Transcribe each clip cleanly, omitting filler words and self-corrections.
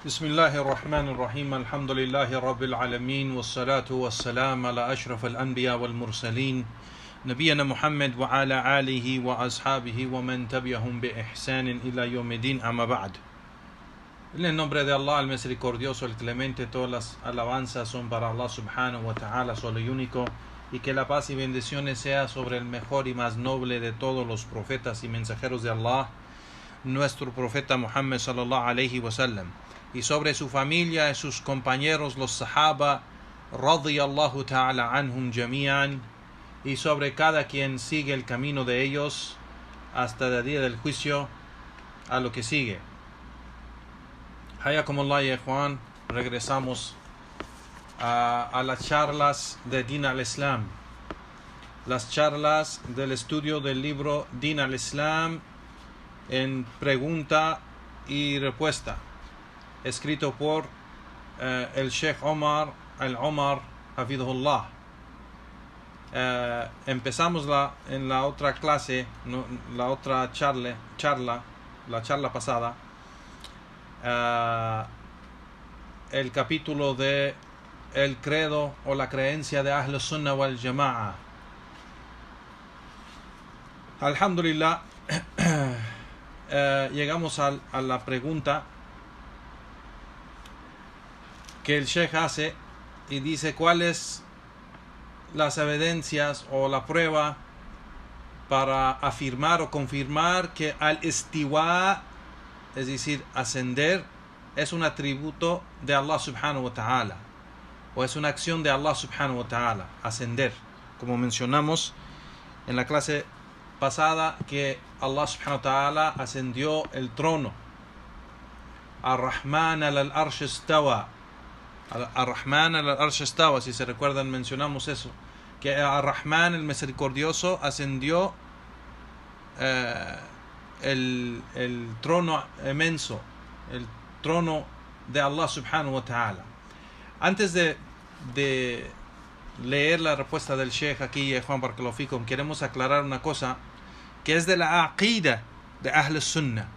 بسم الله الرحمن الرحيم الحمد لله رب العالمين والصلاة والسلام على أشرف الأنبياء والمرسلين نبينا محمد وعلى آله وأصحابه ومن تبعهم بإحسان إلى يوم الدين أما بعد. En el nombre de Allah, el misericordioso, el clemente, todas las alabanzas son para Allah subhanahu wa ta'ala, solo y único, y que la paz y bendiciones sea sobre el mejor y más noble de todos los profetas y mensajeros de Allah, nuestro profeta Muhammad sallallahu alayhi wa sallam, y sobre su familia y sus compañeros los sahaba radiyallahu ta'ala anhum jami'an, y sobre cada quien sigue el camino de ellos hasta el día del juicio a lo que sigue. Hayakumullah ya Juan, regresamos a las charlas de Din al-Islam, las charlas del estudio del libro Din al-Islam en pregunta y respuesta, escrito por el Sheikh Omar al-Omar Hafidhullah. Empezamos en la otra clase, la otra charla, la charla pasada, el capítulo de el credo o la creencia de Ahl Sunnah wal Jama'a. Alhamdulillah, llegamos a la pregunta que el Sheikh hace y dice: ¿cuáles las evidencias o la prueba para afirmar o confirmar que al-istiwa, es decir, ascender, es un atributo de Allah subhanahu wa ta'ala, o es una acción de Allah subhanahu wa ta'ala, ascender? Como mencionamos en la clase pasada, que Allah subhanahu wa ta'ala ascendió el trono. Ar-Rahman al-Arsh istawa. Ar-Rahman al-Arsh istawa, si se recuerdan, mencionamos eso, que Ar-Rahman, el misericordioso, ascendió el trono inmenso, el trono de Allah subhanahu wa ta'ala. Antes de leer la respuesta del Sheikh aquí, Juan Barakallahu Fikum, queremos aclarar una cosa que es de la aqida de Ahl Sunnah,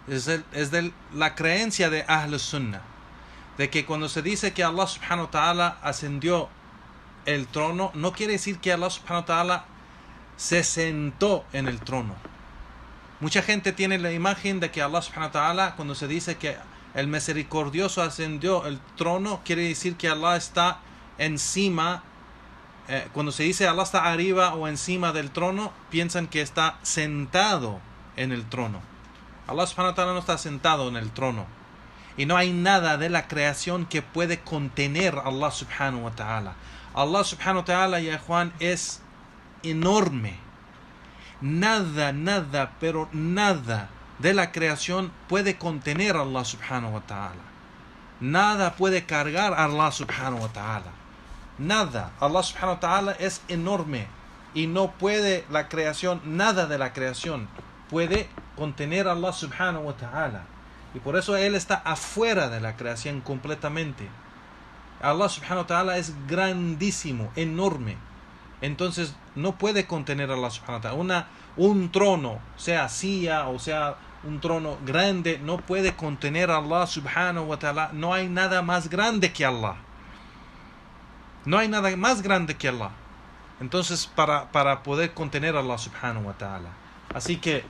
es de la creencia de Ahl Sunnah, de que cuando se dice que Allah subhanahu wa ta'ala ascendió el trono, no quiere decir que Allah subhanahu wa ta'ala se sentó en el trono. Mucha gente tiene la imagen de que Allah subhanahu wa ta'ala, cuando se dice que el misericordioso ascendió el trono, quiere decir que Allah está encima. Cuando se dice Allah está arriba o encima del trono, piensan que está sentado en el trono. Allah subhanahu wa ta'ala no está sentado en el trono, y no hay nada de la creación que puede contener a Allah subhanahu wa ta'ala. Allah subhanahu wa ta'ala, ya Juan, es enorme. Nada, pero nada de la creación puede contener a Allah subhanahu wa ta'ala. Nada puede cargar a Allah subhanahu wa ta'ala. Nada. Allah subhanahu wa ta'ala es enorme, y no puede la creación, nada de la creación puede contener a Allah subhanahu wa ta'ala. Y por eso Él está afuera de la creación completamente. Allah subhanahu wa ta'ala es grandísimo, enorme. Entonces no puede contener a Allah subhanahu wa ta'ala. Un trono, sea silla o sea un trono grande, no puede contener a Allah subhanahu wa ta'ala. No hay nada más grande que Allah. No hay nada más grande que Allah. Entonces, para poder contener a Allah subhanahu wa ta'ala. Así que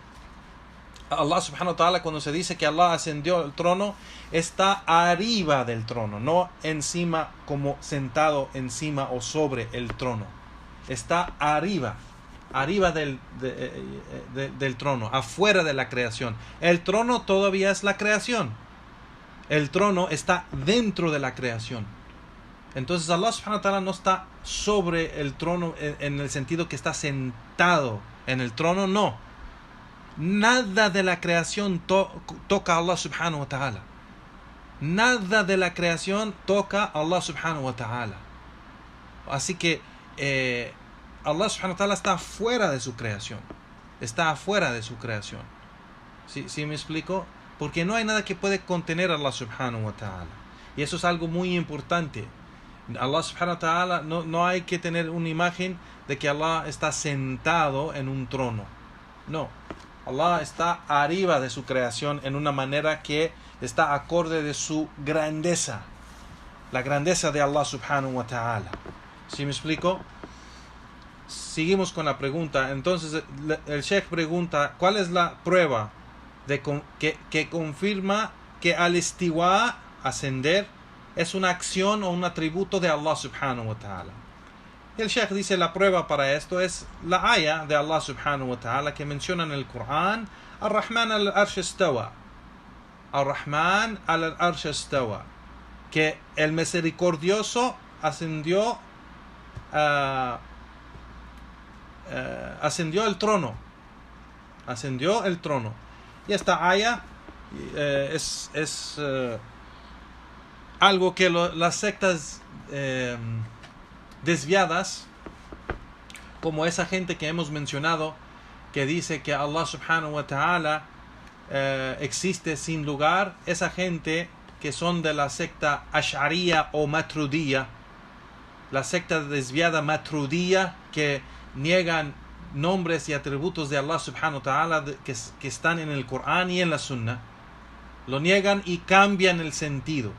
Allah subhanahu wa ta'ala, cuando se dice que Allah ascendió al trono, está arriba del trono, no encima, como sentado encima o sobre el trono. Está arriba del trono, afuera de la creación. El trono todavía es la creación. El trono está dentro de la creación. Entonces Allah subhanahu wa ta'ala no está sobre el trono en el sentido que está sentado en el trono, no. Nada de la creación toca a Allah subhanahu wa ta'ala. Nada de la creación toca a Allah subhanahu wa ta'ala. Así que Allah subhanahu wa ta'ala está fuera de su creación. Está afuera de su creación. ¿Sí me explico? Porque no hay nada que puede contener a Allah subhanahu wa ta'ala. Y eso es algo muy importante. Allah subhanahu wa ta'ala, no hay que tener una imagen de que Allah está sentado en un trono. No. Allah está arriba de su creación en una manera que está acorde de su grandeza, la grandeza de Allah subhanahu wa ta'ala. ¿Sí me explico? Seguimos con la pregunta. Entonces el Sheikh pregunta, ¿cuál es la prueba que confirma que al-istiwa, ascender, es una acción o un atributo de Allah subhanahu wa ta'ala? El Sheikh dice, la prueba para esto es la aya de Allah subhanahu wa ta'ala que menciona en el Corán: Ar-Rahman al-Arsh istawa. Ar-Rahman al-Arsh istawa. Que el misericordioso ascendió al trono. Ascendió el trono. Y esta aya es algo que las sectas desviadas, como esa gente que hemos mencionado, que dice que Allah subhanahu wa ta'ala existe sin lugar, esa gente que son de la secta Ash'ariyya o Maturidiyya, la secta desviada Maturidiyya, que niegan nombres y atributos de Allah subhanahu wa ta'ala que están en el Corán y en la Sunna, lo niegan y cambian el sentido.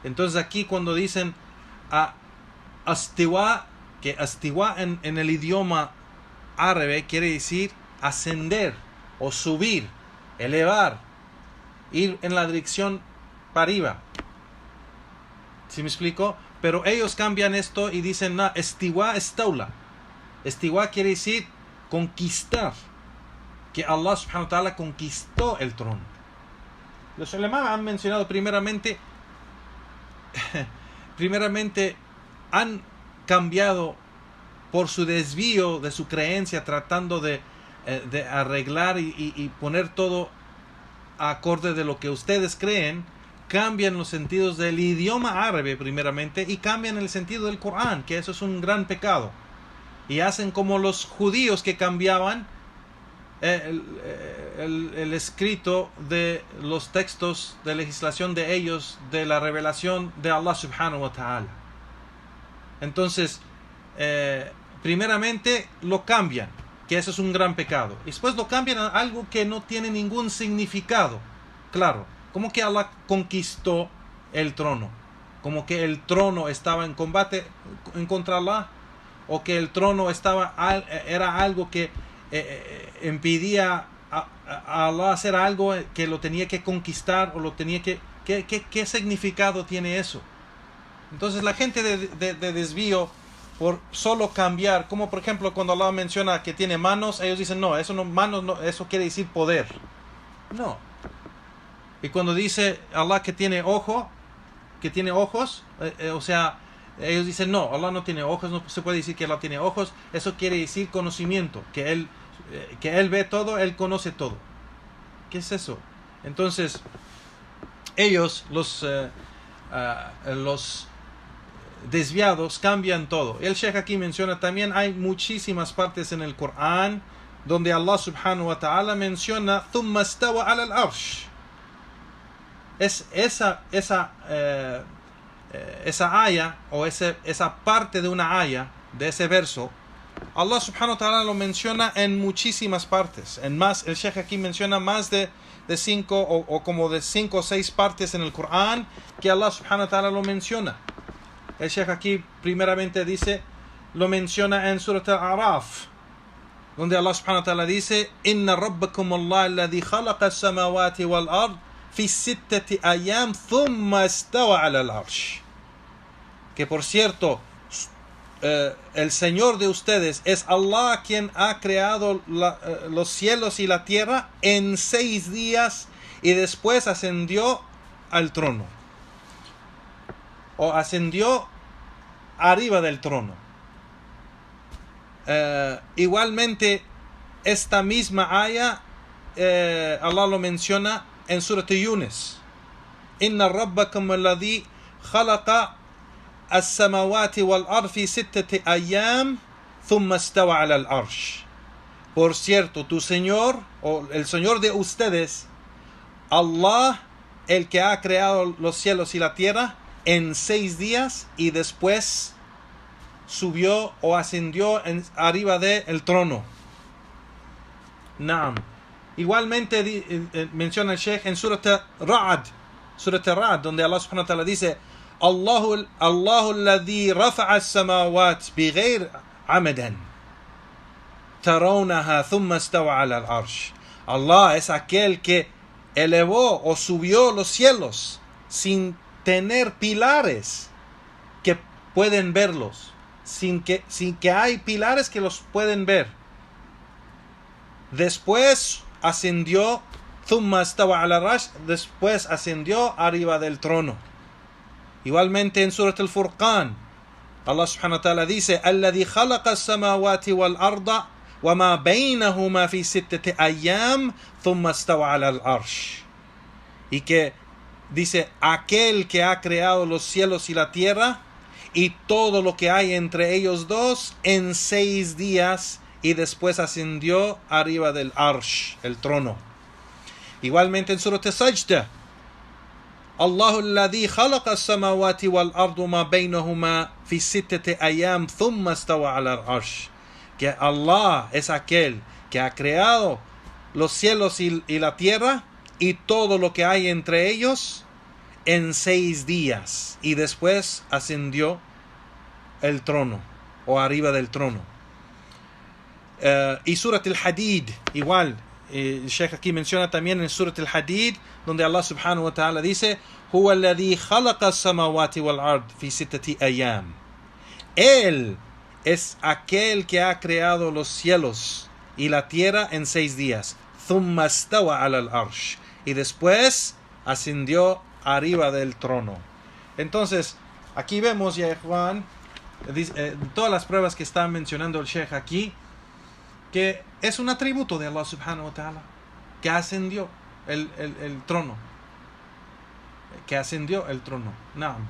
Entonces aquí cuando dicen astiwa, que astiwa en el idioma árabe quiere decir ascender o subir, elevar, ir en la dirección para arriba. ¿Sí me explico? Pero ellos cambian esto y dicen, no, estiwa estaula. Estiwa quiere decir conquistar, que Allah subhanahu wa ta'ala conquistó el trono. Los ulama han mencionado primeramente han cambiado por su desvío de su creencia, tratando de arreglar y poner todo acorde de lo que ustedes creen. Cambian los sentidos del idioma árabe primeramente y cambian el sentido del Corán, que eso es un gran pecado. Y hacen como los judíos que cambiaban el escrito de los textos de legislación de ellos, de la revelación de Allah subhanahu wa ta'ala. Entonces, primeramente lo cambian, que eso es un gran pecado. Y después lo cambian a algo que no tiene ningún significado. Claro, como que Allah conquistó el trono, como que el trono estaba en combate en contra de Allah, o que el trono era algo que impedía a Allah hacer algo que lo tenía que conquistar, o lo tenía que... ¿Qué significado tiene eso? Entonces la gente de desvío, por solo cambiar, como por ejemplo cuando Allah menciona que tiene manos, ellos dicen, no, eso no, manos no, eso quiere decir poder. No. Y cuando dice Allah que tiene ojos, o sea, ellos dicen, no, Allah no tiene ojos, no se puede decir que Allah tiene ojos, eso quiere decir conocimiento, que Él ve todo, Él conoce todo. ¿Qué es eso? Entonces, ellos, los desviados, cambian todo. El Sheikh aquí menciona también, hay muchísimas partes en el Corán donde Allah subhanahu wa ta'ala menciona thumma istawa ala al-arsh. Es esa aya, o esa parte de una aya, de ese verso, Allah subhanahu wa ta'ala lo menciona en muchísimas partes. En más, el Sheikh aquí menciona más de 5 o como de 5 o 6 partes en el Corán que Allah subhanahu wa ta'ala lo menciona. El Sheikh aquí primeramente dice, lo menciona en Surat Al-A'raf, donde Allah subhanahu wa ta'ala dice, Inna rabbakum Allah alladhi khalaqa as-samawati wal ard fi sittati ayam thumma istawa ala al-arsh. Que por cierto, el Señor de ustedes es Allah quien ha creado los cielos y la tierra en 6 días y después ascendió al trono, o ascendió arriba del trono. Igualmente esta misma aya Allah lo menciona en Surat Yunus, Inna rabbakum alladhi khalaqa as-samawati wal ard fi sittati ayyam thumma istawa ala al-arsh. Por cierto, tu Señor, o el Señor de ustedes, Allah, el que ha creado los cielos y la tierra en 6 días y después subió o ascendió arriba del trono. Naam. Igualmente menciona el Sheikh en Surat Ra'd, Surat Ar-Ra'd, donde Allah subhanahu wa ta'ala dice: Allahu alladhi rafa'a as-samawat bighayr amadan tarawnaha thumma istawa 'ala al-arsh. Allah es aquel que elevó o subió los cielos sin tener pilares que pueden verlos, sin que hay pilares que los pueden ver. Después ascendió, thumma istawa 'ala al-arsh, después ascendió arriba del trono. Igualmente en Surat Al-Furqan, Allah subhanahu wa ta'ala dice: Alladhi khalaqa as-samawati wal-arda wa ma baynahuma fi sittati ayyam thumma istawa 'ala al-arsh. Y que dice: aquel que ha creado los cielos y la tierra y todo lo que hay entre ellos dos en 6 días, y después ascendió arriba del arsh, el trono. Igualmente en Surat Al-Sajda, Allahu alladhi khalaqa as-samawati wal ardu ma baynahuma fi sittati ayyam thumma istawa 'ala al-arsh. Que Allah es aquel que ha creado los cielos y la tierra y todo lo que hay entre ellos en 6 días, y después ascendió el trono o arriba del trono. Y Surat Al-Hadid, igual, el Sheikh aquí menciona también en Surat Al-Hadid, donde Allah subhanahu wa ta'ala dice: Huwa alladhi khalaqa as-samawati wal ard fi sittati ayyam. Él es aquel que ha creado los cielos y la tierra en 6 días. Thumma istawa 'ala al-arsh. Y después ascendió arriba del trono. Entonces, aquí vemos, ya Juan, todas las pruebas que está mencionando el Sheikh aquí, que es un atributo de Allah subhanahu wa ta'ala, que ascendió el trono. Que ascendió el trono. Naam.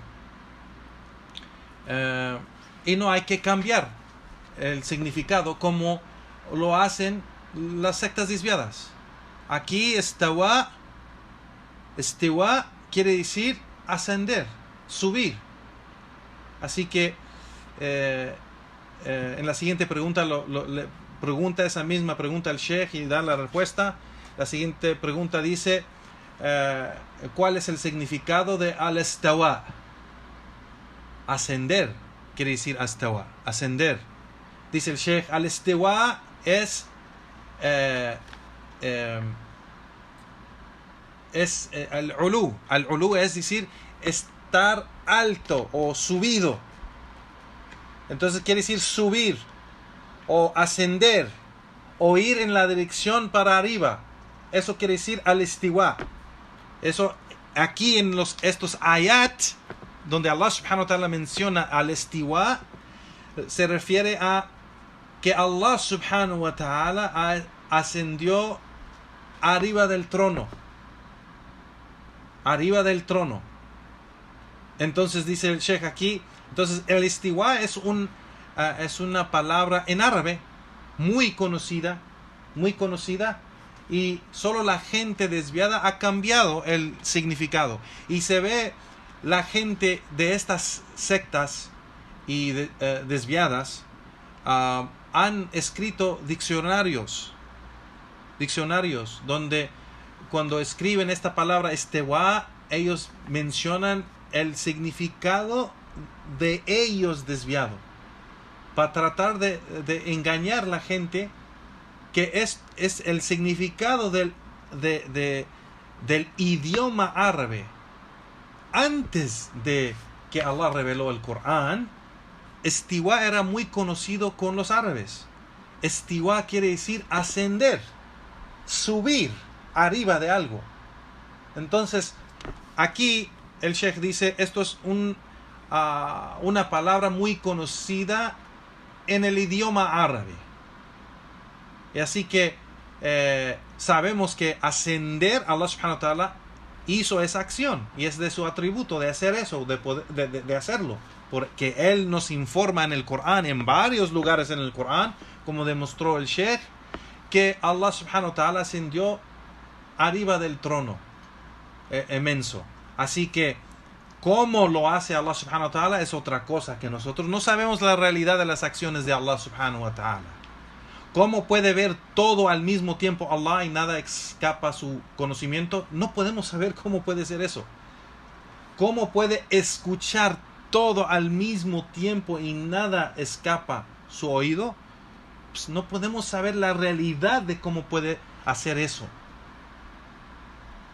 Y no hay que cambiar el significado como lo hacen las sectas desviadas. Aquí istawa quiere decir ascender, subir. Así que en la siguiente pregunta le pregunta esa misma pregunta al Sheikh y da la respuesta. La siguiente pregunta dice: ¿cuál es el significado de al-istawa? Ascender quiere decir astawa, ascender. Dice el Sheikh: al-istawa es al-ulu. Al-ulu es decir, estar alto o subido. Entonces quiere decir subir o ascender o ir en la dirección para arriba. Eso quiere decir al-istiwa. Eso aquí en estos ayat donde Allah subhanahu wa ta'ala menciona al-istiwa, se refiere a que Allah subhanahu wa ta'ala ascendió arriba del trono. Arriba del trono. Entonces dice el Sheikh aquí, entonces el istiwa es una palabra en árabe muy conocida, y solo la gente desviada ha cambiado el significado. Y se ve la gente de estas sectas y desviadas han escrito diccionarios donde cuando escriben esta palabra istiwa, ellos mencionan el significado de ellos desviado, para tratar de engañar a la gente, que es el significado del idioma árabe. Antes de que Allah reveló el Corán, istiwa era muy conocido con los árabes. Istiwa quiere decir ascender, subir arriba de algo. Entonces, aquí el Sheikh dice, esto es una palabra muy conocida en el idioma árabe. Y así que sabemos que ascender, Allah subhanahu wa ta'ala hizo esa acción, y es de su atributo de hacer eso, de hacerlo, porque Él nos informa en el Corán, en varios lugares en el Corán, como demostró el Sheikh, que Allah subhanahu wa ta'ala ascendió arriba del trono inmenso. Así que cómo lo hace Allah subhanahu wa ta'ala es otra cosa, que nosotros no sabemos la realidad de las acciones de Allah subhanahu wa ta'ala. ¿Cómo puede ver todo al mismo tiempo Allah y nada escapa a su conocimiento? No podemos saber cómo puede ser eso. ¿Cómo puede escuchar todo al mismo tiempo y nada escapa su oído? Pues no podemos saber la realidad de cómo puede hacer eso.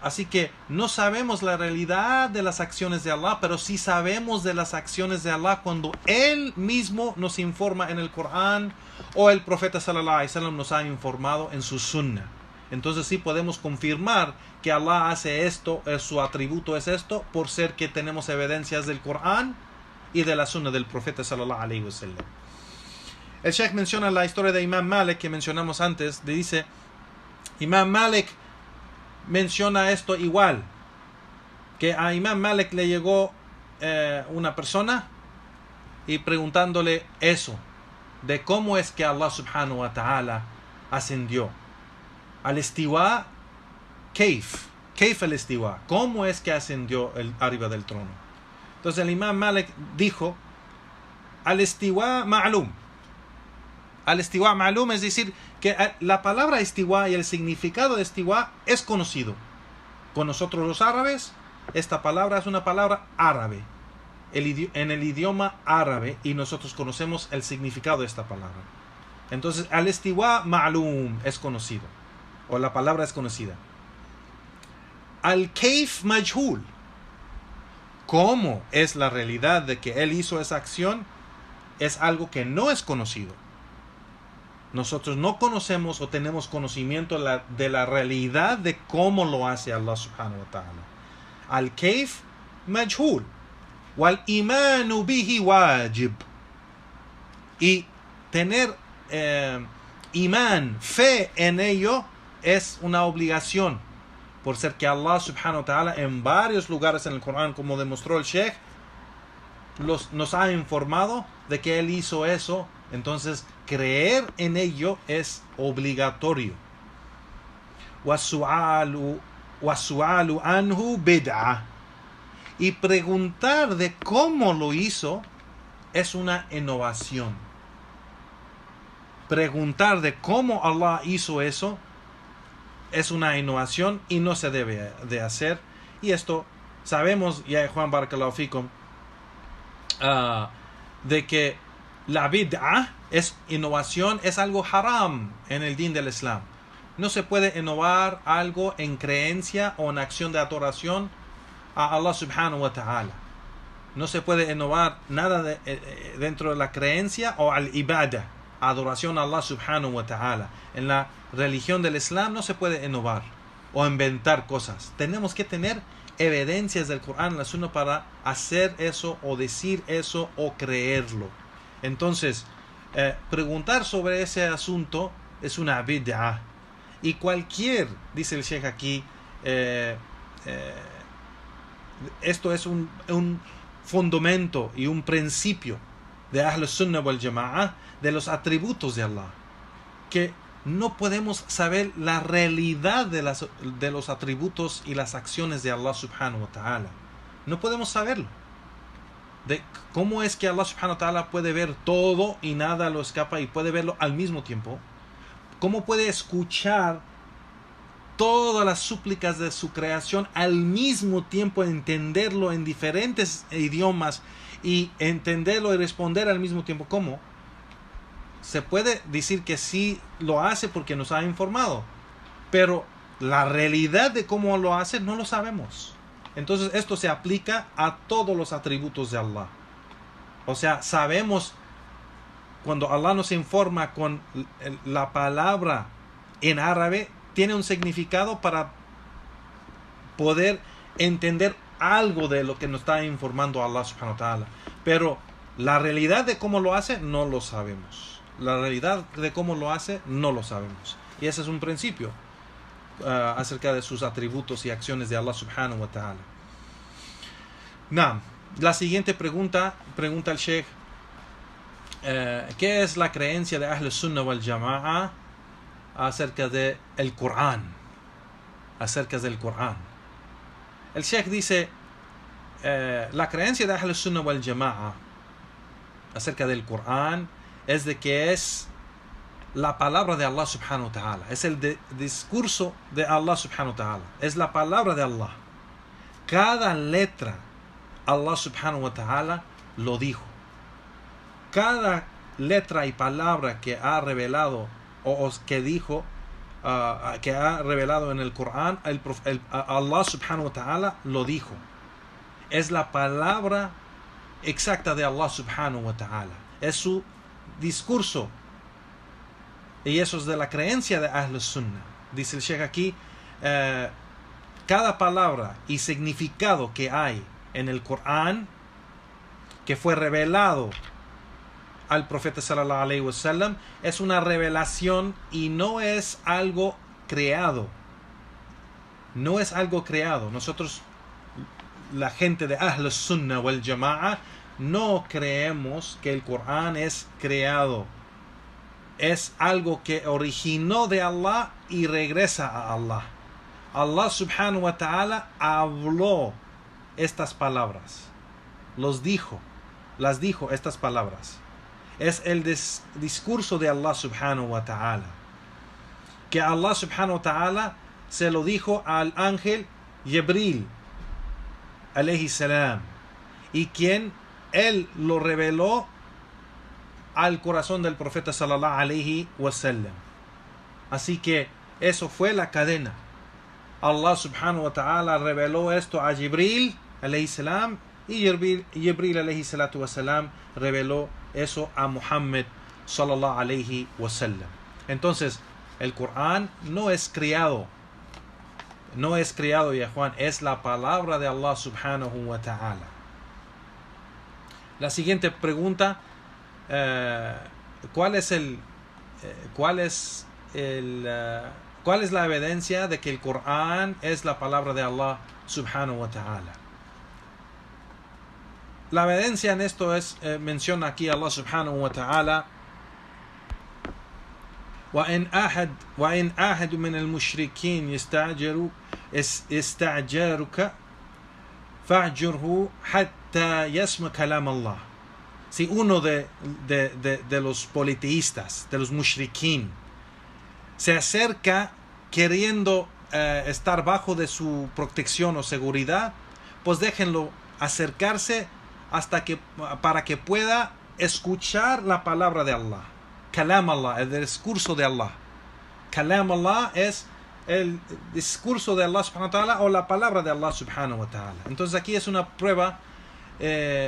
Así que no sabemos la realidad de las acciones de Allah, pero sí sabemos de las acciones de Allah cuando Él mismo nos informa en el Corán o el profeta sallallahu alaihi wasallam nos ha informado en su sunnah. Entonces sí podemos confirmar que Allah hace esto, su atributo es esto, por ser que tenemos evidencias del Corán y de la sunnah del profeta sallallahu alaihi wasallam. El Sheikh menciona la historia de Imam Malik que mencionamos antes. Dice, Imam Malik menciona esto igual, que a Imam Malik le llegó una persona y preguntándole eso, de cómo es que Allah subhanahu wa ta'ala ascendió. Al istiwa, Kaif el istiwa, ¿cómo es que ascendió arriba del trono? Entonces el Imam Malik dijo, al istiwa ma'lum. Al istiwa ma'lum, es decir, que la palabra istiwa y el significado de istiwa es conocido. Con nosotros los árabes, esta palabra es una palabra árabe, en el idioma árabe, y nosotros conocemos el significado de esta palabra. Entonces, al istiwa ma'lum es conocido, o la palabra es conocida. Al kaif majhul, ¿cómo es la realidad de que él hizo esa acción? Es algo que no es conocido. Nosotros no conocemos o tenemos conocimiento de la realidad de cómo lo hace Allah subhanahu wa ta'ala. Al kaif majhul, wal imanu bihi wajib. Y tener imán, fe en ello, es una obligación, por ser que Allah subhanahu wa ta'ala en varios lugares en el Corán, como demostró el Sheikh, nos ha informado de que Él hizo eso. Entonces, creer en ello es obligatorio. وَالسُّؤَالُ anhu bid'ah. Y preguntar de cómo lo hizo es una innovación. Preguntar de cómo Allah hizo eso es una innovación y no se debe de hacer. Y esto sabemos, ya Juan Barakallahu Fikum, de que la bid'ah es innovación, es algo haram en el din del Islam. No se puede innovar algo en creencia o en acción de adoración a Allah subhanahu wa ta'ala. No se puede innovar nada dentro de la creencia o al ibadah, adoración a Allah subhanahu wa ta'ala. En la religión del Islam no se puede innovar o inventar cosas. Tenemos que tener evidencias del Corán y la Sunna para hacer eso o decir eso o creerlo. Entonces, preguntar sobre ese asunto es una bid'ah. Y cualquier, dice el Sheikh aquí, esto es un fundamento y un principio de Ahl Sunnah wal Jama'ah, de los atributos de Allah, que no podemos saber la realidad de los atributos y las acciones de Allah subhanahu wa ta'ala. No podemos saberlo. De cómo es que Allah subhanahu wa ta'ala puede ver todo y nada lo escapa y puede verlo al mismo tiempo. Cómo puede escuchar todas las súplicas de su creación al mismo tiempo, entenderlo en diferentes idiomas y entenderlo y responder al mismo tiempo. ¿Cómo? Se puede decir que sí lo hace porque nos ha informado, pero la realidad de cómo lo hace no lo sabemos. Entonces esto se aplica a todos los atributos de Allah. O sea, sabemos cuando Allah nos informa con la palabra en árabe, tiene un significado para poder entender algo de lo que nos está informando Allah subhanahu wa ta'ala. Pero la realidad de cómo lo hace no lo sabemos. La realidad de cómo lo hace no lo sabemos. Y ese es un principio acerca de sus atributos y acciones de Allah subhanahu wa ta'ala. La siguiente pregunta el Sheikh, ¿qué es la creencia de Ahl Sunnah wal Jama'ah acerca del Corán? Acerca del Corán. El Sheikh dice, la creencia de Ahl Sunnah wal Jama'ah acerca del Corán es de que es la palabra de Allah subhanahu wa ta'ala, es el discurso de Allah subhanahu wa ta'ala, es la palabra de Allah. Cada letra Allah subhanahu wa ta'ala lo dijo. Cada letra y palabra que ha revelado o que dijo, que ha revelado en el Corán, Allah subhanahu wa ta'ala lo dijo. Es la palabra exacta de Allah subhanahu wa ta'ala. Es su discurso. Y eso es de la creencia de Ahl Sunnah. Dice el Sheikh aquí, cada palabra y significado que hay en el Corán, que fue revelado al profeta sallallahu alaihi wasallam, es una revelación y no es algo creado. No es algo creado. Nosotros, la gente de Ahl Sunnah wal Jama'a, no creemos que el Corán es creado. Es algo que originó de Allah y regresa a Allah. Allah subhanahu wa ta'ala habló estas palabras. Las dijo estas palabras. Es el discurso de Allah subhanahu wa ta'ala. Que Allah subhanahu wa ta'ala se lo dijo al ángel Jibril alayhi salam. Y quien él lo reveló al corazón del profeta sallallahu alayhi wasallam. Así que eso fue la cadena. Allah subhanahu wa ta'ala reveló esto a Jibril alayhi salam y Jibril alayhi salatu wasalam reveló eso a Muhammad sallallahu alayhi wasallam. Entonces, el Corán no es creado. No es creado, ya Juan, es la palabra de Allah subhanahu wa ta'ala. La siguiente pregunta, ¿cuál es la evidencia de que el Corán es la palabra de Allah subhanahu wa ta'ala? La evidencia en esto es, menciona aquí Allah subhanahu wa ta'ala, وإن أحد من المشركين يستعجرك فاعجره حتى يسمع كلام الله. Si uno de los politeístas, de los mushrikin, se acerca queriendo estar bajo de su protección o seguridad, pues déjenlo acercarse para que pueda escuchar la palabra de Allah. Kalam Allah, el discurso de Allah. Kalam Allah es el discurso de Allah subhanahu wa ta'ala o la palabra de Allah subhanahu wa ta'ala. Entonces aquí es una prueba,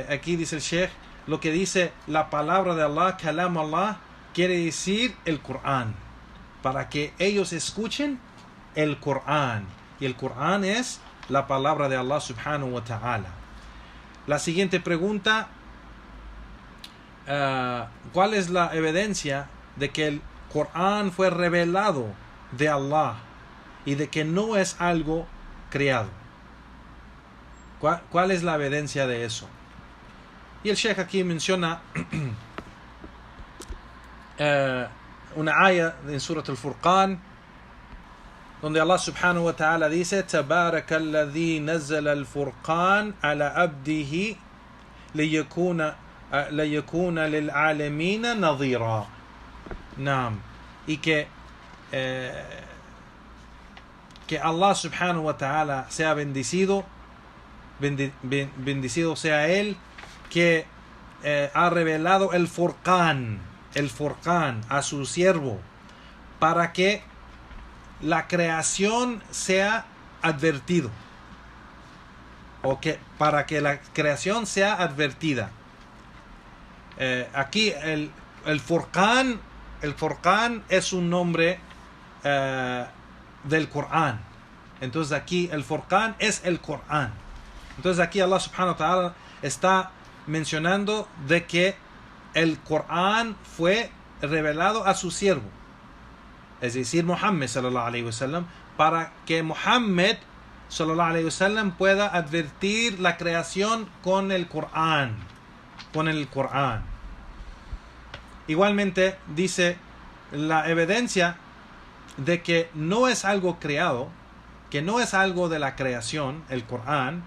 aquí dice el Sheikh, lo que dice la palabra de Allah, Kalam Allah, quiere decir el Corán. Para que ellos escuchen el Corán. Y el Corán es la palabra de Allah subhanahu wa ta'ala. La siguiente pregunta, ¿cuál es la evidencia de que el Corán fue revelado de Allah y de que no es algo creado? ¿Cuál es la evidencia de eso? Y el Sheikh aquí menciona una ayah en Surat al-Furqan, donde Allah subhanahu wa ta'ala dice: Tabarakalladhi nazzala al-Furqan ala abdihi liyakuna lil'alamina nadhira. Naam. Y que Allah subhanahu wa ta'ala sea bendecido sea Él, que ha revelado el Furqan a su siervo, para que la creación sea advertido, para que la creación sea advertida. Aquí el Furqan es un nombre del Corán. Entonces aquí el Furqan es el Corán. Entonces aquí Allah subhanahu wa ta'ala está mencionando de que el Corán fue revelado a su siervo, es decir, Muhammad sallallahu alayhi wasallam, para que Muhammad sallallahu alayhi wasallam pueda advertir la creación con el Corán. Igualmente dice la evidencia de que no es algo creado, que no es algo de la creación, el Corán,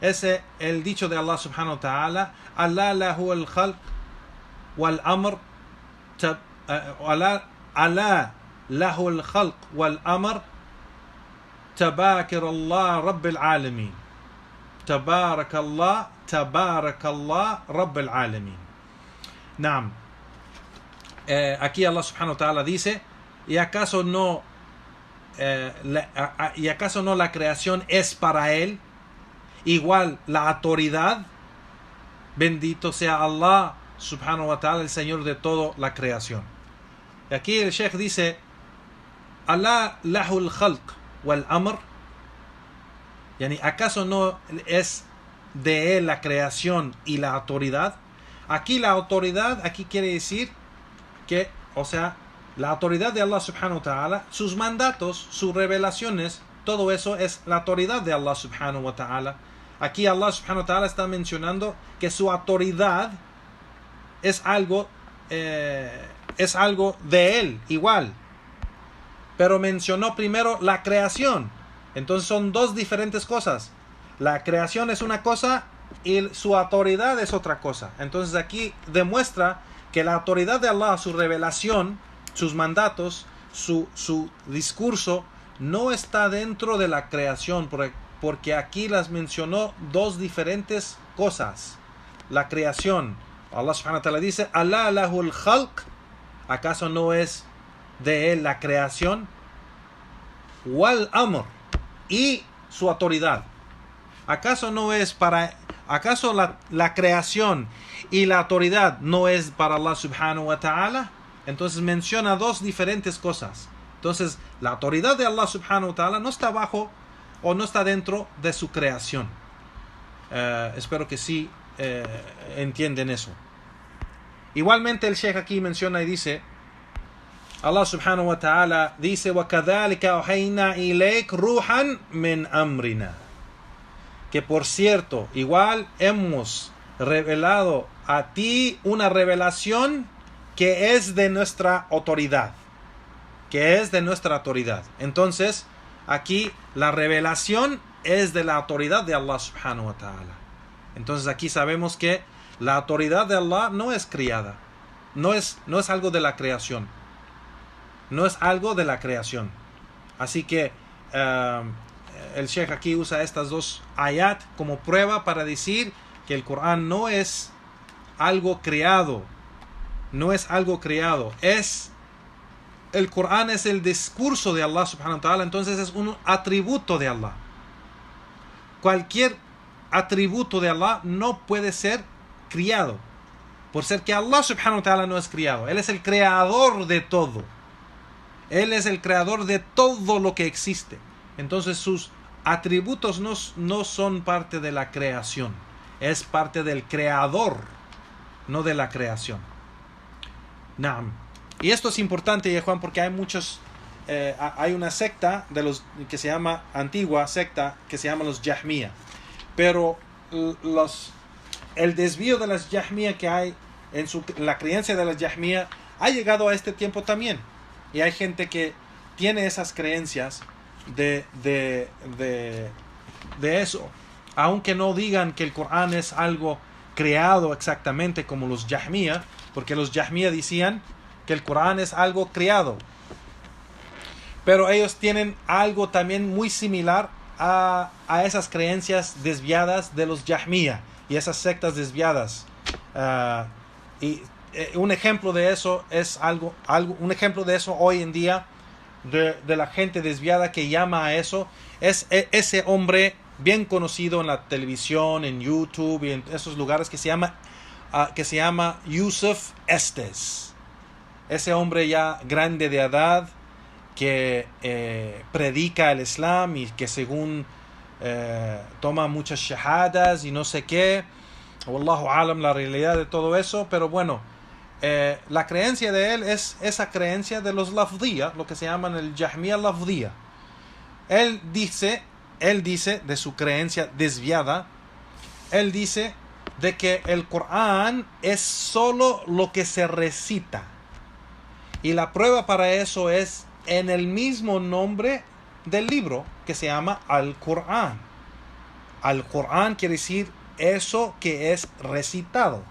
es el dicho de Allah subhanahu wa ta'ala: Allah lahu al-khalq wal-amr Allah lahu al-khalq wal-amr tabakir Allah rabbil alamin. Tabarakallah, Tabarakallah, Rabb al-Alamin. Naam. Aquí Allah subhanahu wa ta'ala dice, ¿y acaso no la creación es para él? Igual la autoridad. Bendito sea Allah subhanahu wa ta'ala, el Señor de toda la creación. Y aquí el Sheikh dice, Allah lahul khalq wal amr. Yani, ¿acaso no es de él la creación y la autoridad? Aquí la autoridad, aquí quiere decir que, o sea, la autoridad de Allah subhanahu wa ta'ala, sus mandatos, sus revelaciones, todo eso es la autoridad de Allah subhanahu wa ta'ala. Aquí Allah subhanahu wa ta'ala está mencionando que su autoridad es algo de él, igual. Pero mencionó primero la creación. Entonces son dos diferentes cosas. La creación es una cosa y su autoridad es otra cosa. Entonces aquí demuestra que la autoridad de Allah, su revelación, sus mandatos, su discurso, no está dentro de la creación, porque aquí las mencionó dos diferentes cosas. La creación, Allah subhanahu wa ta'ala dice, Allah lahul khalq, ¿acaso no es de él la creación? Wal amr, y su autoridad. ¿Acaso no es para, acaso la creación y la autoridad no es para Allah subhanahu wa ta'ala? Entonces menciona dos diferentes cosas. Entonces la autoridad de Allah subhanahu wa ta'ala no está bajo o no está dentro de su creación. Espero que sí entienden eso. Igualmente el Sheikh aquí menciona y dice, Allah subhanahu wa ta'ala dice, وَكَذَلِكَ أَوْحَيْنَا إِلَيْكَ رُوحًا مِنْ أَمْرِنَا, que por cierto, igual hemos revelado a ti una revelación que es de nuestra autoridad. Entonces, aquí la revelación es de la autoridad de Allah subhanahu wa ta'ala. Entonces aquí sabemos que la autoridad de Allah no es criada. No es algo de la creación. No es algo de la creación. Así que el Sheikh aquí usa estas dos ayat como prueba para decir que el Corán no es algo creado. No es algo creado. El Corán es el discurso de Allah subhanahu wa ta'ala. Entonces es un atributo de Allah. Cualquier atributo de Allah no puede ser criado. Por ser que Allah subhanahu wa ta'ala no es criado. Él es el creador de todo. Él es el creador de todo lo que existe. Entonces sus atributos no son parte de la creación. Es parte del creador, no de la creación. Naam. Y esto es importante, Juan, porque hay muchos, hay una secta de los que se llama, antigua secta, que se llama los Jahmiya. Pero el desvío de las Jahmiya que hay en la creencia de las Jahmiya ha llegado a este tiempo también. Y hay gente que tiene esas creencias de eso. Aunque no digan que el Corán es algo creado exactamente como los Jahmiya, porque los Jahmiya decían que el Corán es algo creado. Pero ellos tienen algo también muy similar a esas creencias desviadas de los Jahmiya y esas sectas desviadas. Un ejemplo de eso es un ejemplo de eso hoy en día de la gente desviada que llama a eso es ese hombre bien conocido en la televisión, en YouTube y en esos lugares que se llama Yusuf Estes. Ese hombre ya grande de edad que predica el Islam y que según toma muchas shahadas y no sé qué. Wallahu alam la realidad de todo eso, pero bueno, la creencia de él es esa creencia de los lafdiyya, lo que se llaman el Jahmiya lafdiyya. Él dice de su creencia desviada, él dice de que el Corán es solo lo que se recita. Y la prueba para eso es en el mismo nombre del libro que se llama Al-Qur'an. Al-Qur'an quiere decir eso que es recitado.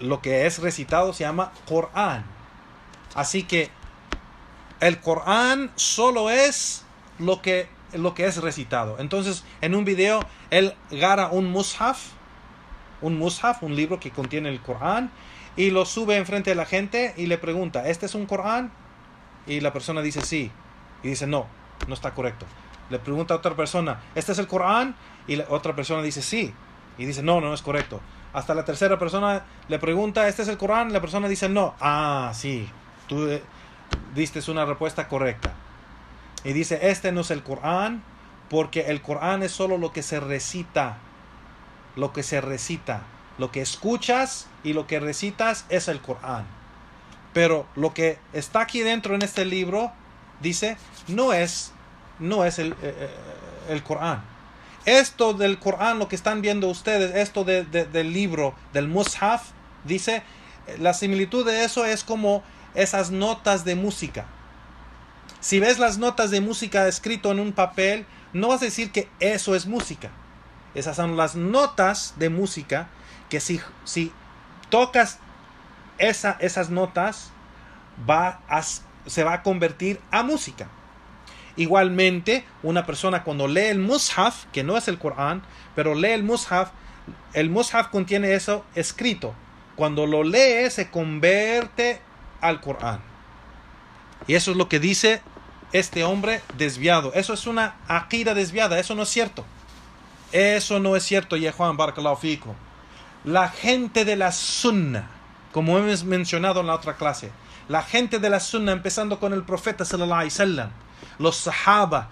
Lo que es recitado se llama Qur'an. Así que el Qur'an solo es lo que lo que es recitado. Entonces, en un video, él agarra un mushaf, un libro que contiene el Corán, y lo sube enfrente de la gente y le pregunta, ¿este es un Corán? Y la persona dice sí. Y dice, no está correcto. Le pregunta a otra persona, ¿este es el Corán? Y la otra persona dice sí. Y dice, no es correcto. Hasta la tercera persona le pregunta, ¿este es el Corán? Y la persona dice no. Ah, sí, tú diste una respuesta correcta. Y dice, este no es el Corán, porque el Corán es solo lo que se recita. Lo que se recita. Lo que escuchas y lo que recitas es el Corán. Pero lo que está aquí dentro en este libro, dice, no es el Corán. Esto del Corán, lo que están viendo ustedes, esto del libro, del mushaf, dice, la similitud de eso es como esas notas de música. Si ves las notas de música escrito en un papel, no vas a decir que eso es música. Esas son las notas de música que si tocas esas notas, se va a convertir a música. Igualmente, una persona cuando lee el mushaf, que no es el Corán, pero lee el mushaf contiene eso escrito. Cuando lo lee, se convierte al Corán. Y eso es lo que dice este hombre desviado. Eso es una aqida desviada. Eso no es cierto. Eso no es cierto, Yehuan Barakallahu Fikum. La gente de la Sunna, como hemos mencionado en la otra clase, la gente de la Sunna, empezando con el profeta sallallahu alaihi wasallam, los sahaba,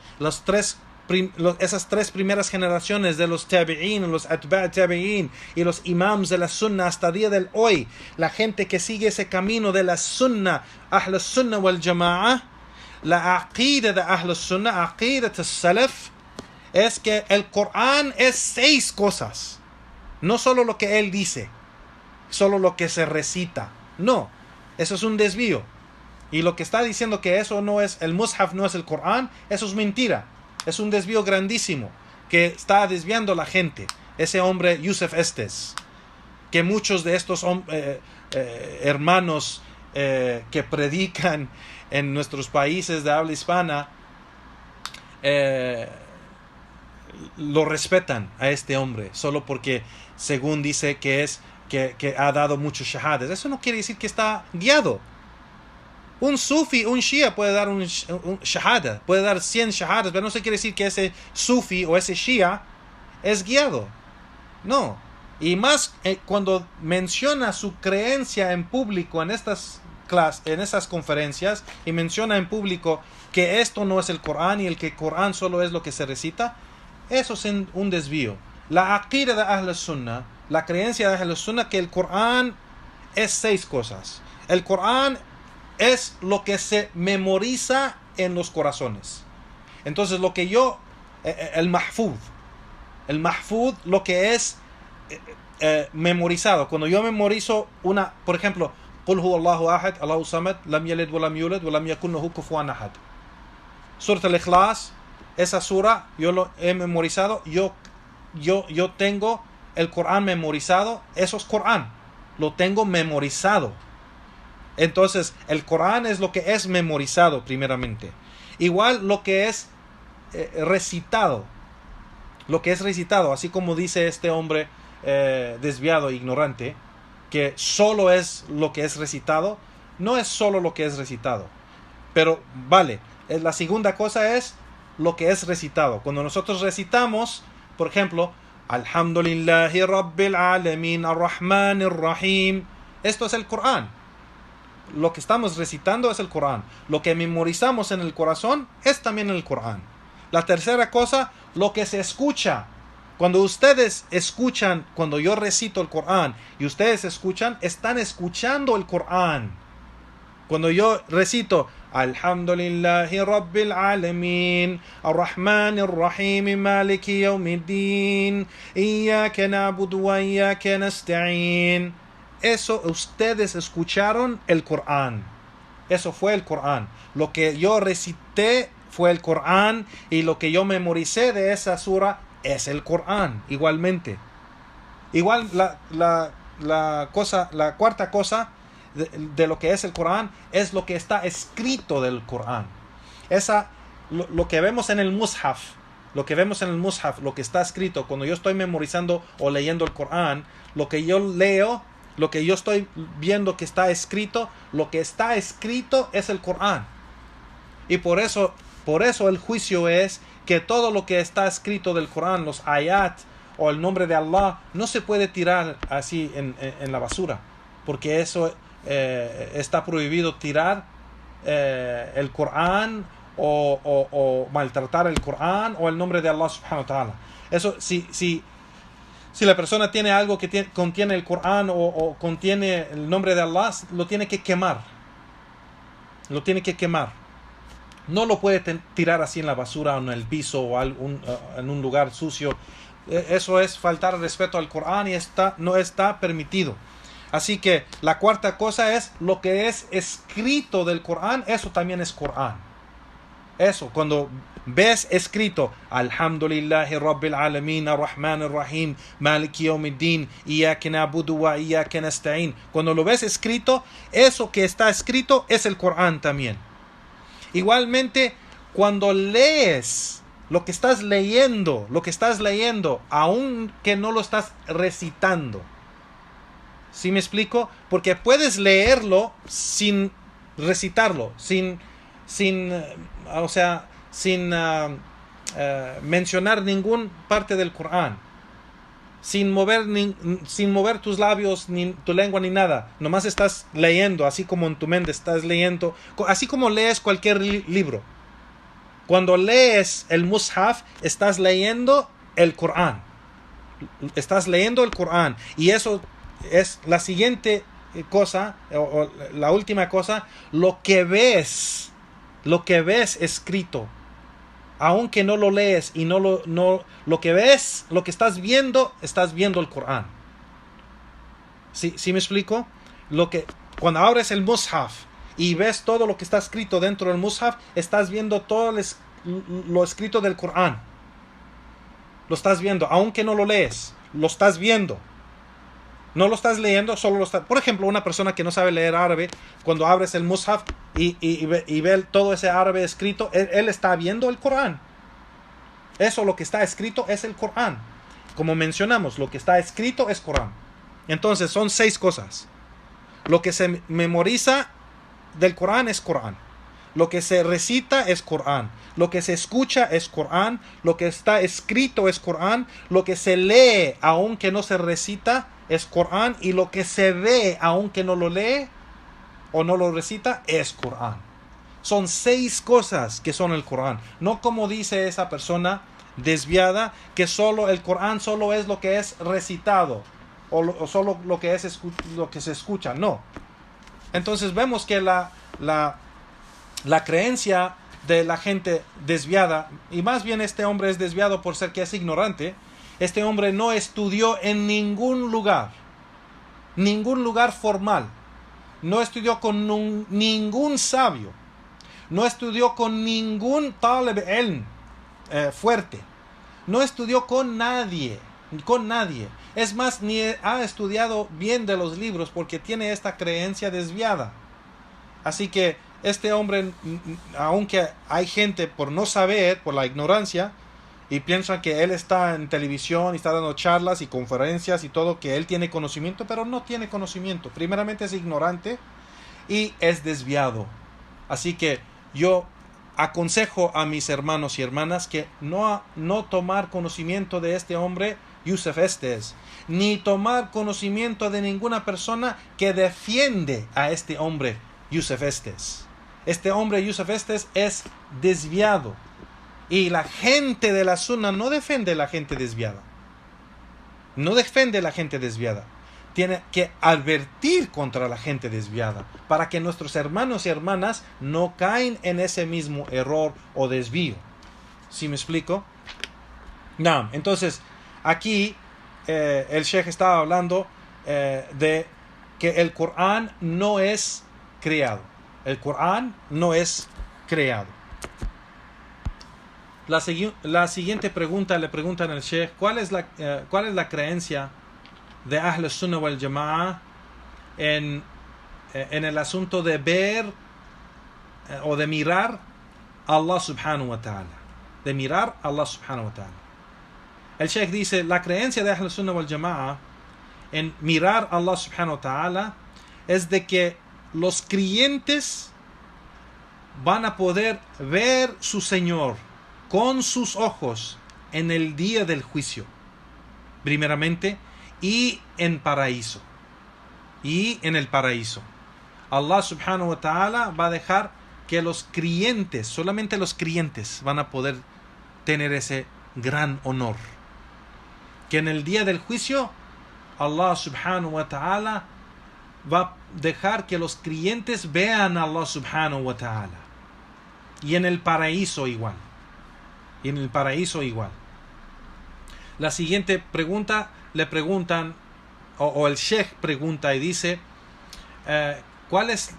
esas tres primeras generaciones de los tabi'in, los atba' tabi'in y los imams de la Sunna hasta el día de hoy, la gente que sigue ese camino de la Sunna, Ahl Sunna wal Jama'ah, la aqida de Ahl Sunna, aqida de Salaf, es que el Corán es 6 cosas. No solo lo que él dice, solo lo que se recita. No, eso es un desvío. Y lo que está diciendo que eso no es, el mushaf no es el Corán, eso es mentira. Es un desvío grandísimo que está desviando a la gente. Ese hombre, Yusuf Estes, que muchos de estos hermanos que predican en nuestros países de habla hispana, lo respetan a este hombre, solo porque según dice que ha dado muchos shahadas. Eso no quiere decir que está guiado. Un sufi, un shia puede dar un shahada, puede dar 100 shahadas, pero no se quiere decir que ese sufi o ese shia es guiado. No. Y más cuando menciona su creencia en público en estas en esas conferencias, y menciona en público que esto no es el Corán y el que el Corán solo es lo que se recita, eso es un desvío. La aqida de Ahl Sunnah, la creencia de Ahl Sunnah, que el Corán es 6 cosas. El Corán es lo que se memoriza en los corazones. Entonces lo que el mahfud, lo que es memorizado. Cuando yo memorizo por ejemplo, Qul huwa Allahu ahad, Allahu samad, lam yalid wa lam yulad, wa lam yakun lahu kufuwan ahad. Surat al-Ikhlas, esa sura yo lo he memorizado, yo tengo el Corán memorizado, eso es Corán, lo tengo memorizado. Entonces, el Corán es lo que es memorizado primeramente. Igual lo que es recitado. Lo que es recitado, así como dice este hombre desviado, ignorante, que solo es lo que es recitado. No es solo lo que es recitado. Pero, vale, la segunda cosa es lo que es recitado. Cuando nosotros recitamos, por ejemplo, Alhamdulillahi Rabbil Alamin, Ar-Rahmanir Rahim, esto es el Corán. Lo que estamos recitando es el Corán. Lo que memorizamos en el corazón es también el Corán. La tercera cosa, lo que se escucha. Cuando ustedes escuchan, cuando yo recito el Corán y ustedes escuchan, están escuchando el Corán. Cuando yo recito Alhamdulillahi Rabbil Alamin, Ar-Rahmanir Rahim, Maliki Yawmiddin, Iyyaka na'budu wa iyyaka nasta'in. Eso, ustedes escucharon el Corán. Eso fue el Corán. Lo que yo recité fue el Corán, y lo que yo memoricé de esa sura es el Corán, igualmente. Igual la cuarta cosa de lo que es el Corán es lo que está escrito del Corán. lo que vemos en el mushaf, lo que vemos en el mushaf, lo que está escrito, cuando yo estoy memorizando o leyendo el Corán, lo que yo leo, lo que yo estoy viendo que está escrito, lo que está escrito es el Corán. Y por eso el juicio es que todo lo que está escrito del Corán, los ayat o el nombre de Allah, no se puede tirar así en la basura, porque eso está prohibido, tirar el Corán o maltratar el Corán o el nombre de Allah subhanahu wa ta'ala. Eso, si la persona tiene algo que contiene el Corán o contiene el nombre de Allah, lo tiene que quemar. Lo tiene que quemar. No lo puede tirar así en la basura o en el piso o en un lugar sucio. Eso es faltar respeto al Corán y no está permitido. Así que la cuarta cosa es lo que es escrito del Corán, eso también es Corán. Eso, cuando ves escrito Alhamdulillahi Rabbil Alamin Ar-Rahman Ar-Rahim Maliki Yawmiddin Iyyaka na'budu wa iyyaka nasta'in, cuando lo ves escrito, eso que está escrito es el Corán también. Igualmente, cuando lees lo que estás leyendo, aunque no lo estás recitando. ¿Sí me explico? Porque puedes leerlo sin recitarlo, sin mencionar ninguna parte del Corán, sin mover tus labios, ni tu lengua, ni nada. Nomás estás leyendo, así como en tu mente estás leyendo, así como lees cualquier libro. Cuando lees el mushaf, estás leyendo el Corán. Estás leyendo el Corán. Y eso es la siguiente cosa, o la última cosa, lo que ves escrito, aunque no lo lees y lo que ves, lo que estás viendo el Corán. ¿Sí me explico? Cuando abres el mushaf y ves todo lo que está escrito dentro del mushaf, estás viendo todo lo escrito del Corán. Lo estás viendo, aunque no lo lees, lo estás viendo. No lo estás leyendo, solo lo estás... Por ejemplo, una persona que no sabe leer árabe, cuando abres el mushaf y ve todo ese árabe escrito, él está viendo el Corán. Eso, lo que está escrito, es el Corán. Como mencionamos, lo que está escrito es Corán. Entonces, son 6 cosas. Lo que se memoriza del Corán es Corán. Lo que se recita es Corán. Lo que se escucha es Corán. Lo que está escrito es Corán. Lo que se lee, aunque no se recita, es Corán. Y lo que se ve, aunque no lo lee o no lo recita, es Corán. Son 6 cosas que son el Corán. No como dice esa persona desviada, que el Corán solo es lo que es recitado o solo lo que se escucha. No. Entonces vemos que la creencia de la gente desviada, y más bien este hombre es desviado por ser que es ignorante. Este hombre no estudió en ningún lugar formal, no estudió con ningún sabio, no estudió con ningún talib ilm fuerte, no estudió con nadie. Es más, ni ha estudiado bien de los libros porque tiene esta creencia desviada. Así que este hombre, aunque hay gente por no saber, por la ignorancia, y piensan que él está en televisión y está dando charlas y conferencias y todo, que él tiene conocimiento, pero no tiene conocimiento. Primeramente es ignorante y es desviado. Así que yo aconsejo a mis hermanos y hermanas que no tomar conocimiento de este hombre Yusuf Estes, ni tomar conocimiento de ninguna persona que defiende a este hombre Yusuf Estes. Este hombre Yusuf Estes es desviado. Y la gente de la Sunna no defiende a la gente desviada. No defiende a la gente desviada. Tiene que advertir contra la gente desviada para que nuestros hermanos y hermanas no caen en ese mismo error o desvío. ¿Sí me explico? No, entonces aquí el Sheikh estaba hablando de que el Corán no es creado. El Corán no es creado. La siguiente pregunta le preguntan al Sheikh, ¿cuál es la creencia de Ahl Sunnah wal Jama'ah en el asunto de ver o de mirar a Allah subhanahu wa ta'ala. De mirar a Allah subhanahu wa ta'ala. El Sheikh dice, la creencia de Ahl Sunnah wal Jama'a en mirar a Allah subhanahu wa ta'ala es de que los creyentes van a poder ver su Señor con sus ojos en el día del juicio, primeramente, y en paraíso. Y en el paraíso. Allah subhanahu wa ta'ala va a dejar que los creyentes, solamente los creyentes, van a poder tener ese gran honor. Que en el día del juicio, Allah subhanahu wa ta'ala va a dejar que los creyentes vean a Allah subhanahu wa ta'ala. Y en el paraíso igual. Y en el paraíso igual. La siguiente pregunta, le preguntan, o el Sheikh pregunta y dice, ¿cuál es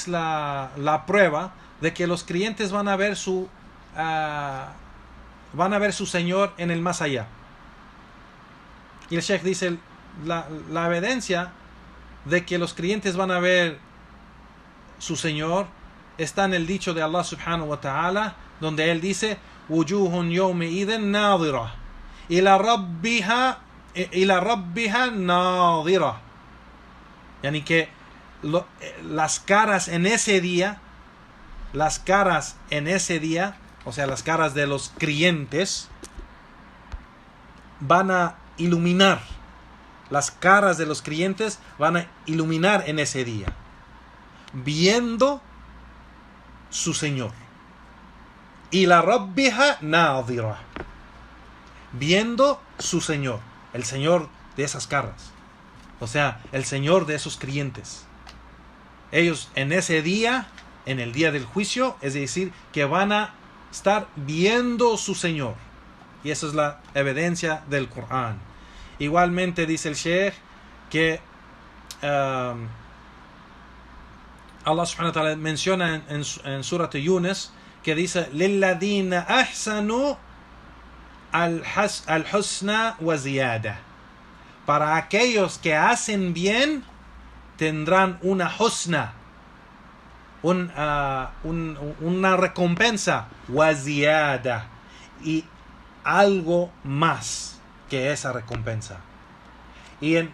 la prueba de que los creyentes van a ver su Señor en el más allá? Y el Sheikh dice, la evidencia de que los creyentes van a ver su Señor está en el dicho de Allah subhanahu wa ta'ala, donde él dice, wujuhun yawma idhin nadira ila rabbiha nadira. Yani que las caras en ese día, o sea, las caras de los creyentes, van a iluminar. Las caras de los creyentes van a iluminar en ese día, viendo su Señor. Y la rabbiha nadira, viendo su Señor, el Señor de esas caras, o sea, el Señor de esos creyentes. Ellos en ese día, en el día del juicio, es decir, que van a estar viendo su Señor. Y esa es la evidencia del Corán. Igualmente dice el Sheikh que Allah subhanahu wa ta'ala menciona en Surat Yunus que dice لِلَّذِينَ أَحْسَنُوا الْحُسْنَى وَزِيَادَةً. Para aquellos que hacen bien tendrán una husna, una recompensa, waziyada, y algo más que esa recompensa. Y en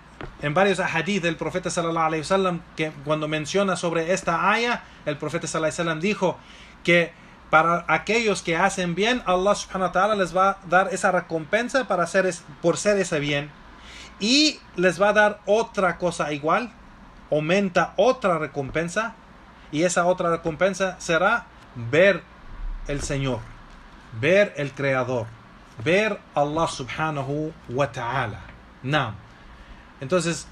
varios hadith del profeta sallallahu alaihi wasallam, que cuando menciona sobre esta aya, el profeta sallallahu alaihi wasallam dijo que para aquellos que hacen bien, Allah subhanahu wa ta'ala les va a dar esa recompensa por ser ese bien, y les va a dar otra cosa igual, aumenta otra recompensa, y esa otra recompensa será ver el Señor, ver el Creador, ver Allah subhanahu wa ta'ala. Naam. Entonces,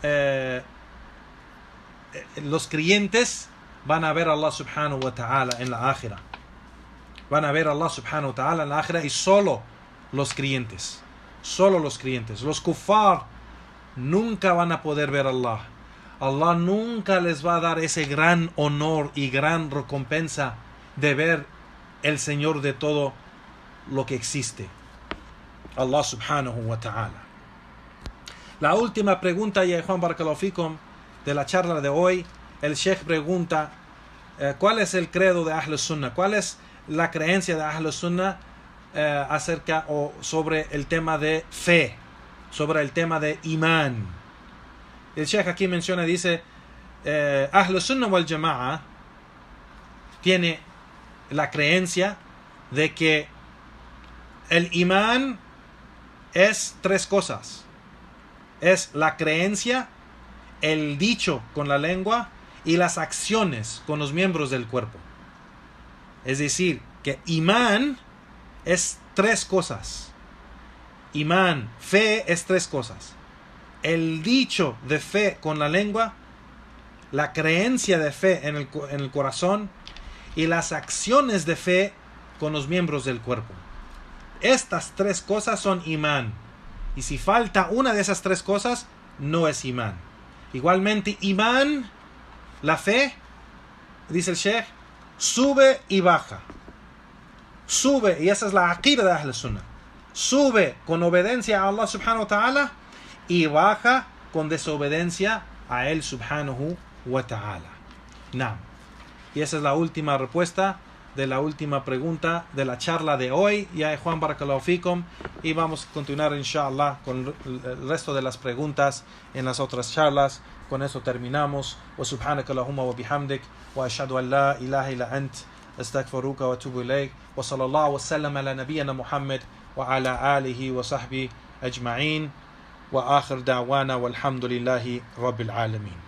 los creyentes van a ver a Allah subhanahu wa ta'ala en la ákhira. Van a ver a Allah subhanahu wa ta'ala en la ákhira, y solo los creyentes. Solo los creyentes. Los kuffar nunca van a poder ver a Allah. Allah nunca les va a dar ese gran honor y gran recompensa de ver el Señor de todo lo que existe, Allah subhanahu wa ta'ala. La última pregunta, ya Juan barakallahu fikum, de la charla de hoy, el Sheikh pregunta, ¿cuál es el credo de Ahl Sunnah? ¿Cuál es la creencia de Ahl Sunnah acerca o sobre el tema de fe, sobre el tema de imán? El Sheikh aquí menciona, dice, Ahl Sunnah wal Jama'a tiene la creencia de que el imán es tres cosas. Es la creencia, el dicho con la lengua y las acciones con los miembros del cuerpo. Es decir, que imán es tres cosas. Imán, fe, es tres cosas. El dicho de fe con la lengua, la creencia de fe en el corazón y las acciones de fe con los miembros del cuerpo. Estas tres cosas son imán. Y si falta una de esas tres cosas, no es imán. Igualmente, imán, la fe, dice el Sheikh, sube y baja. Sube, y esa es la aqida de Ahl Sunnah. Sube con obediencia a Allah subhanahu wa ta'ala y baja con desobediencia a Él subhanahu wa ta'ala. Naam. Y esa es la última respuesta de la última pregunta de la charla de hoy. Ya Juan Barakallahu Fikum, y vamos a continuar inshallah con el resto de las preguntas en las otras charlas. Con eso terminamos. Wa subhanaka Allahumma wa bihamdik wa ashhadu an la ilaha illa ant astaghfiruka wa atubu ilayk wa sallallahu wa sallam ala nabiyyina Muhammad wa ala alihi wa sahbihi ajma'in wa akhir da'wana walhamdulillahi rabbil alamin.